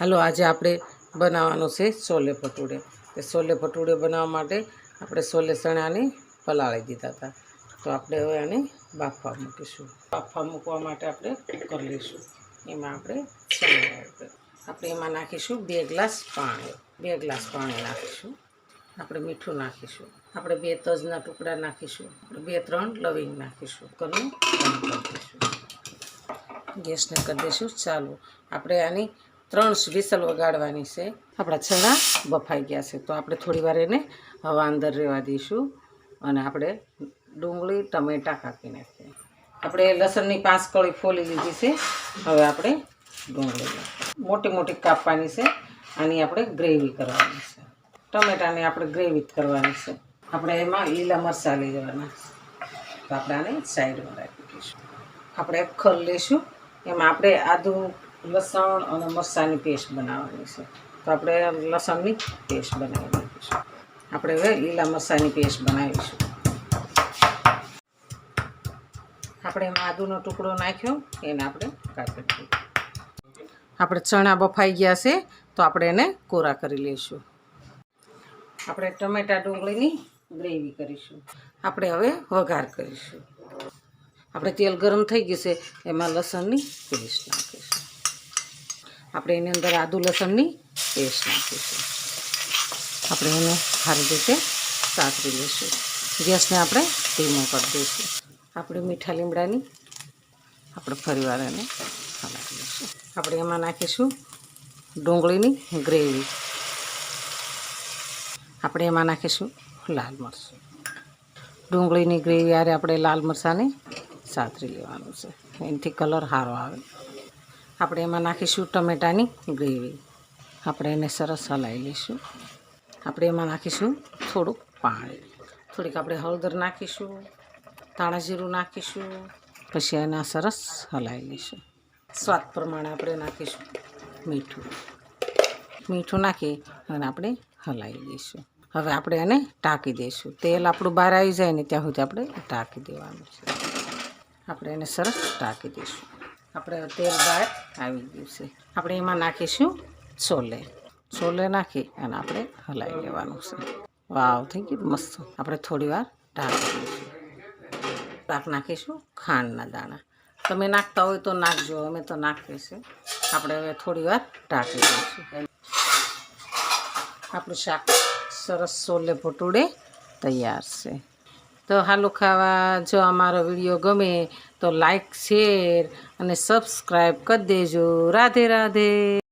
હાલો આજે આપણે બનાવવાનું છે છોલે ભટુરે. તે છોલે ભટુરે બનાવવા માટે આપણે છોલે ચણાને પલાળી દીધા હતા. તો આપણે હવે આને બાફવા મૂકીશું. બાફવા મૂકવા માટે આપણે કુકર લઈશું. એમાં આપણે ચણા આપણે એમાં નાખીશું 2 ગ્લાસ પાણી. 2 ગ્લાસ પાણી નાખીશું. આપણે મીઠું નાખીશું. આપણે 2 તજના ટુકડા નાખીશું. આપણે 2-3 લવિંગ નાખીશું. કુકરને બંધ કરી દઈશું. ગેસને કરી દઈશું ચાલુ. આપણે આની 3 વિસલ વગાડવાની છે. આપણા ચણા બફાઈ ગયા છે તો આપણે થોડી વાર એને હવા અંદર રહેવા દઈશું અને આપણે ડુંગળી ટમેટાં કાપી નાખીએ. આપણે લસણની 5 કળી ફોલી લીધી છે. હવે આપણે ડુંગળી મોટી મોટી કાપવાની છે. આની આપણે ગ્રેવી કરવાની છે. ટમેટાની આપણે ગ્રેવી કરવાની છે. આપણે એમાં લીલા મરચાં લઈ જવાના તો આપણે આને સાઈડમાં રાખી દઈશું. આપણે ખલ લઈશું. એમાં આપણે આદુ લસણ અને મરચાંની પેસ્ટ બનાવવાની છે. તો આપણે લસણની પેસ્ટ બનાવી નાખીશું. આપણે હવે લીલા મરચાંની પેસ્ટ બનાવીશું. આપણે એમાં આદુનો ટુકડો નાખ્યો એને આપણે કાપી દઈશું. આપણે ચણા બફાઈ ગયા છે તો આપણે એને કોરા કરી લઈશું. આપણે ટમેટા ડુંગળીની ગ્રેવી કરીશું. આપણે હવે વઘાર કરીશું. આપણે તેલ ગરમ થઈ ગયું છે એમાં લસણની પેસ્ટ નાખીશું. આપણે એની અંદર આદુ લસણની પેસ્ટ નાખીશું. આપણે એને સારી રીતે સાતરી લઈશું. ગેસને આપણે ધીમો કરી દઈશું. આપણે મીઠા લીમડાની આપણે ફરીવાર એને હલાવી લઈશું. આપણે એમાં નાખીશું ડુંગળીની ગ્રેવી. આપણે એમાં નાખીશું લાલ મરચું. ડુંગળીની ગ્રેવી આરે આપણે લાલ મરચાંને સાતરી લેવાનું છે. એનાથી કલર સારો આવે. આપણે એમાં નાખીશું ટમેટાની ગ્રેવી. આપણે એને સરસ હલાવી લઈશું. આપણે એમાં નાખીશું થોડુંક પાણી. થોડીક આપણે હળદર નાખીશું. ધાણા જીરું નાખીશું. પછી એના સરસ હલાવી લઈશું. સ્વાદ પ્રમાણે આપણે નાખીશું મીઠું. મીઠું નાખી અને આપણે હલાવી દઈશું. હવે આપણે એને ઢાંકી દઈશું. તેલ આપણું બહાર આવી જાય ને ત્યાં સુધી આપણે ઢાંકી દેવાનું છે. આપણે એને સરસ ઢાંકી દઈશું. આપણે તેલ બહાર આવી ગયું છે. આપણે એમાં નાખીશું છોલે નાખી અને આપણે હલાવી લેવાનું છે. વાવ થઈ ગયું મસ્ત. આપણે થોડી વાર ઢાંકી દઈશું. નાખીશું ખાંડના દાણા. તમે નાખતા હોય તો નાખજો. અમે તો નાખીએ છીએ. આપણે હવે થોડી વાર ઢાંકી દઈશું. આપણું શાક સરસ છોલે ભટુરે તૈયાર છે. તો હાલો ખાવા. જો અમારો વિડીયો ગમે તો લાઈક શેર અને સબસ્ક્રાઈબ કરી દેજો. રાધે રાધે.